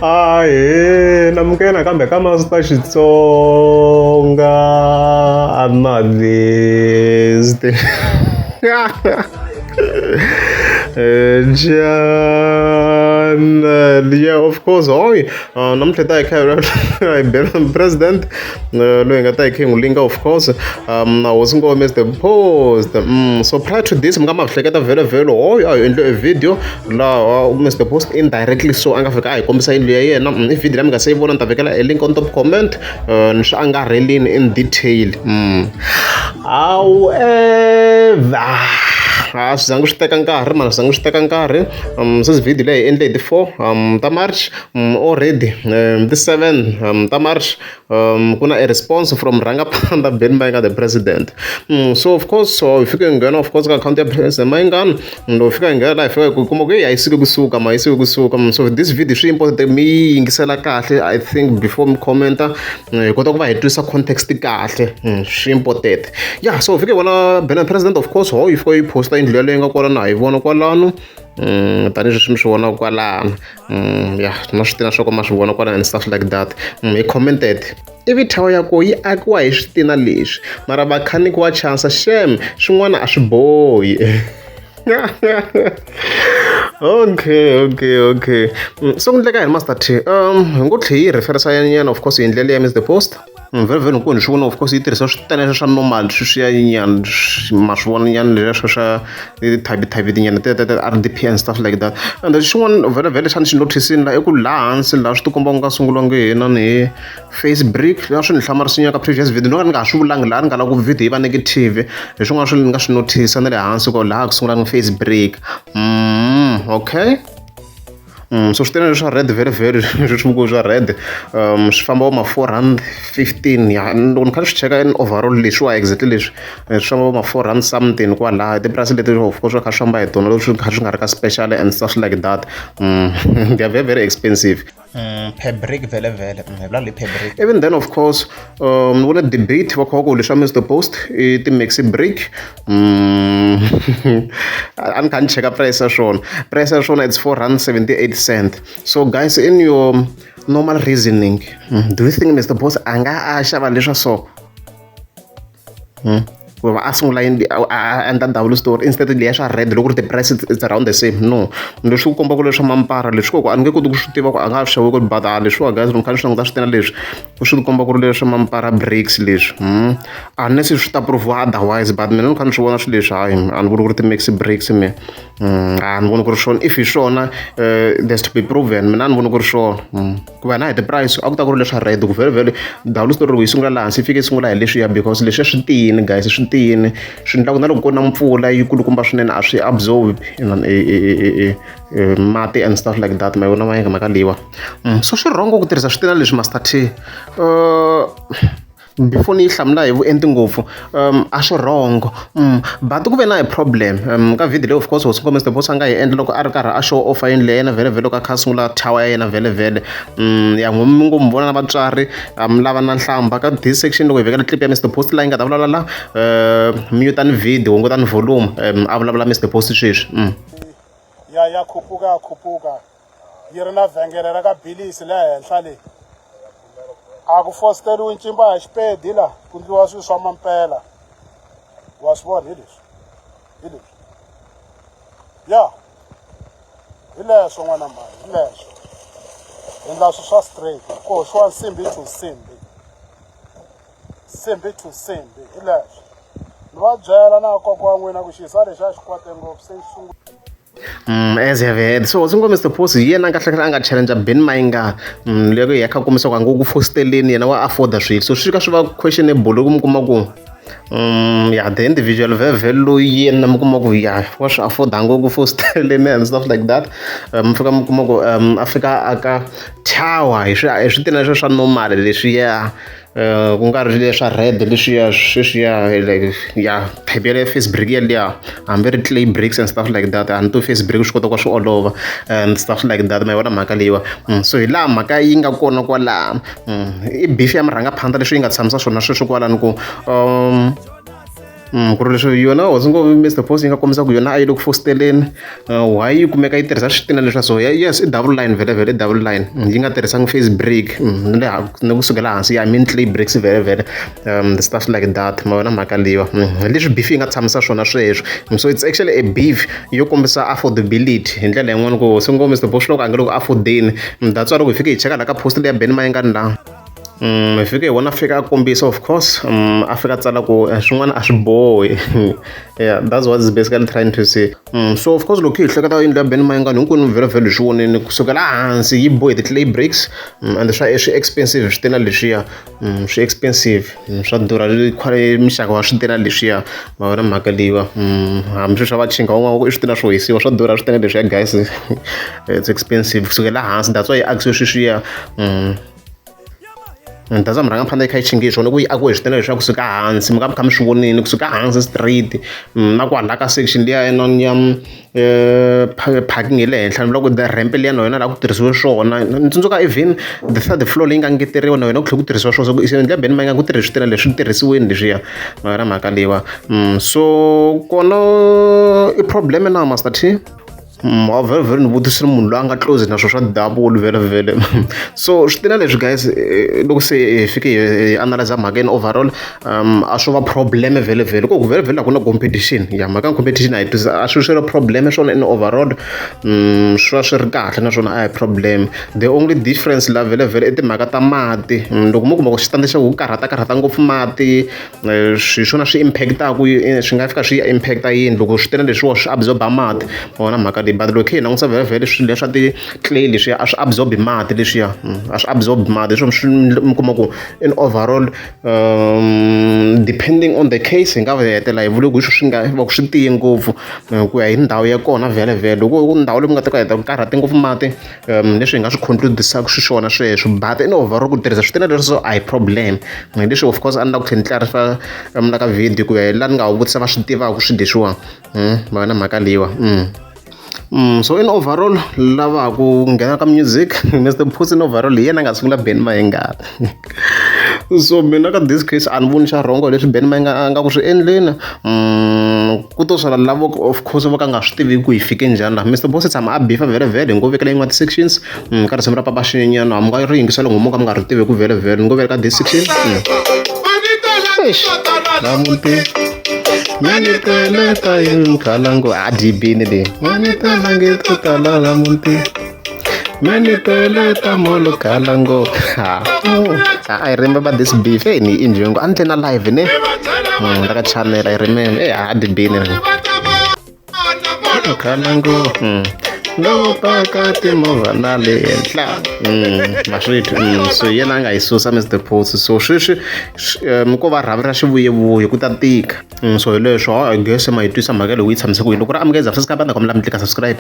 Ahee, namukela kambe ka Master Xitsonga. I'm not this. Yeah, of course. Hoy, namuntlha ta hi kha hi president loyi nga ta hi kha hi n'wi linga, of course. Hosi Ngome is the post. So prior to this, mi nga ma hleketa vhele hoy a hi endle a video laha Mr Post indirectly so a nga fika a hi kombisa yindlu ya yena. I video leyi mi nga se yi vona ni ta vekela a link on top comment ni swi angarhelini in detail. However, swi zangi swi teka nkarhi mara swi zangi swi teka nkarhi. Sweswi video leyi hi endle hi ti 4 ta March already ti 7 ta March ku na a response from Rangapanda Benny Mayengani the president. So of course hi fike hi nghena of course ka account ya president Mayengani hi fika hi nghena laha hi fika hi kuma ku a yi siki kusuka ma yi siki kusuka. So this video swi important mi yi yingisela kahle, I think before mi commenta hi kota ku va hi twisa context kahle, swi important. Yeah, so hi fike hi vona Benny president of course hi fika hi posta yindlu yaleyo nga kwala na hi vona kwalano tanihileswi mi swi vonaka kwalano. Yeah, na swi tina swa ku ma swi vona kwalano and stuff like that. Hi commented ivi thawa ya koho yi akiwa hi switina leswi mara vakhaniki wa chansa shame swin'wana a swi bohi. Okay. So ku endleka hi Master T hi ngo tlhe yi referisa nyana of course hi ndlela ya Mr Post. Vhele ni ku ni swi vona of course yi tirhisa switenese swa normal sweswiya nyana ma swi vona nyana leswiya swa type tinyana RDP and stuff like that. And xin'wana vhele xa ni xi notice-ini la i ku laha hansi laha swi tikomba ku nga sunguriwangi hi inani hi Facebook laha swi ni hlamarisinya ka previous video ni nga swi vulangi laha ni nga lava ku video yi va negative hi swin'wana swi ni nga swi notice na le hansi ko laha ku sungula Facebook. Okay. So swi tena leswa red vhele leswi mi ku swa red swi famba ma 415 ya loko ni kha ni swi cheka in overall leswiwa exactly leswi swi famba ma 400 something kwalaha tiprice leti of course swi kha swi famba hi tona leswi kha swi nga ri ka special and stuff like that. They are very expensive. Per brick vhele vula per brick. Even then of course ni vona debate va kha va ku leswa Mr Post i ti-maxi brick. A ni kha ni cheka price ya swona it's 478 cents. So guys, in your normal reasoning, do you think Mr Post a nga a xava leswa so ku va a sungula endla double store instead leya swa red loko ri the price is around the same? No, leswi ku komba ku leswa mampara leswi koko a ni nge koti ku swi tiva ku a nga xavi ku but leswiwa guys ni kha ni swi languta swi tena leswi ku swi komba ku ri leswi mampara bricks leswi unless swi ta prove otherwise, but mina ni kha ni swi vona swi leswi hayi a ni voni ku ri ti-maxi bricks me a ni voni ku ri swona. If hi swona there's to be proven, mina a ni voni ku ri swona ku va na hi ti-price a ku ta ku ri leswa red ku vhele double store loko yi sungula laha hansi yi fike yi sungula hi leswiya because leswiya swi tiyini guys swi tiyini swi endlaku na loko ku na mpfula yi kulukumba swinene a swi absorb mati and stuff like that ma vona maka liwa. So swi wrong ku tirhisa switina leswi Master T before ni yi hlamula hi vuenti ngopfu a swi wrong but ku ve na hi problem ka video leyi of course Hosi Ngome Mr Post a nga hi endla loko a ri karhi a show off yini leyi yena vhele loko a kha a sungula tower ya yena vhele ya n'wi mi ngo mi vona na vatswari mi lava na nhlamba ka this section loko hi vekela clip ya Mr Post laha yi nga ta vulavula mutani video hungutani volume a vulavula Mr Post sweswi. ya khuphuka yi ri na vhengele ra ka Bilisi le henhla leyi a ku fosteriwi ncimba hi xipedi la ku ndliwa swilo swa mampela wa swi vona hi leswi ya hi leswo n'wana mali hi leswo endla swilo swa straight ku hoxiwa nsimbi to nsimbi hi leswo ni va byela na koko wa n'wina ku xisa lexi a xi kwate ngopfu se xi sungula as I've heard. So Hosi Ngome Mr Post yena nga hleketa a nga challenge Benny Mayengani loko hi kha komisa ku a ngo ku fosteleni yena wa afforda swilo so swi ka swi va questionable loko mi kuma ku the individual vhele loyi yena mi kuma ku wa swi afforda ngo ku fosteleni and stuff like that. Mi fika mi kuma ku a fika aka tower hi switina leswi swa normal leswiya ku nga ri leswa red leswiya sweswiya ya type ya face brick yaliya hambi ri clay bricks and stuff like that and to face brick swi kota ku swi olova and stuff like that ma vona mhaka leyiwa. So hi laha mhaka yi nga kona kwalaha i beef ya murhangaphandla leswi yi nga tshamisa swona sweswo kwalani ku ku ri leswi yona hosi ngo Mr Boss yi nga kombisa ku yona a yi le ku fositeleni why yi kumeka yi tirhisa switina leswa so yes i double line vhele double line yi nga tirhisangi face break ni kusukela hansi ya mean clay breaks vhele the stuff like that ma vona mhaka liwa leswi beef yi nga tshamisa swona sweswo so it's actually a beef yo kombisa affordability hi ndlela yin'wana ku hosi ngo Mr Boss loko a nge loko affordeni that's why loko hi fike hi cheka la ka post leya Ben Mayengani la hi fike hi vona fika a kombisa of course a fika a tsala ku swin'wana a swi bohi yeah that's what is basically trying to say so of course loko hi hleketa yindlu ya Ben Mayengani hinkwenu vhele swi voneni kusukela hansi yi bohe ti-clay bricks and swi expensive switina leswiya swi expensive swa durha mixaka wa switina leswiya ma vona mhaka liwa hambi swi swa va chinga un'wana i switina swo hisiwa swa durha switina leswiya guys it's expensive kusukela hansi that's why yi akisiwe sweswiya that's mi rhanga phanda yi kha yi chingiwa swona ku yi akiwe hi switina leswiya kusuka hansi mi nga mi kha mi swi vonini kusuka hansi street na kwahala ka section liya ya parking hi le henhla ni vula ku ramp liya na yona laha ku tirhisiwe swona ni tsundzuka even the third floor leyi nga ngeteriwa na yona ku tlhela ku tirhisiwa swona so ndlela Ben Mayengani ku tirhisa switina leswi tirhisiweni leswiya ma vona mhaka liwa so kona i problem na Master T vhele ni vutisile munhu loyi a nga close na swilo swa double vhele so switina leswi guys loko se hi fike hi analyze mhaka in overall a swo va problem vhele ku vhele ku na competition ya mhaka competition a hi a swi swi ri problem swona in overall swi swi ri kahle naswona a hi problem the only difference la vhele i timhaka ta mati loko mo kuma ku xitandi xa ku karhata ngopfu mati swi swona swi impactaku swi nga fika swi impacta yini loko switina leswiwa swi absorba mati vona mhaka but loko hi langutisa vhele swilo leswa ti-clay leswiya a swi absorb mati leswiya a swi absorb mati leswi swi mi kuma ku in overall depending on the case hi nga hetela hi vule ku swi nga va ku swi tiye ngopfu ku ya hi ndhawu ya kona vhele loko ndhawu leyi mi nga ta ka heta ku karhati ngopfu mati leswi hi nga swi conclude-isaka xiswona sweswo but in overall ku tirhisa switina leswo a hi problem leswi of course a ni la ku tlhela ni clarify mina ka video ku ya hi laha ni nga wu vutisa va swi tivaka swilo leswiwa ma vona mhaka liwa so in overall lava ku nghena ka music Mr Boss in overall hi yena a nga sungula Ben Mayengani so mina ka this case a ni voni xa wrong leswi Ben Mayengani a nga ku swi endleni ku to swala lavo of course va ka nga swi tivi ku hi fike njhani laha Mr Boss tshama a bifa vhele ngo vekela yin'wana ti-sections ka risimu ra papa xinyenyana a mi nga ri yingisela ngomu ka mi nga ri tivi ku vhele ngo veka ka this section Maniteleta kalango adibini de manitela ngetala la munti maniteleta molo kalango I remember this beef ni injongo antena live ne la channel I remember adibini kalango no pakati movana le henhla maswiti so yena nga isusa Mr Boss so sweswi ko va rhavi ra xivuyevuye ku ta tika so hi leswo I guess ma yi twisa mhaka loko yi tshamiseka ku yini loko ri amukeza subscribe na kombela mi tlika subscribe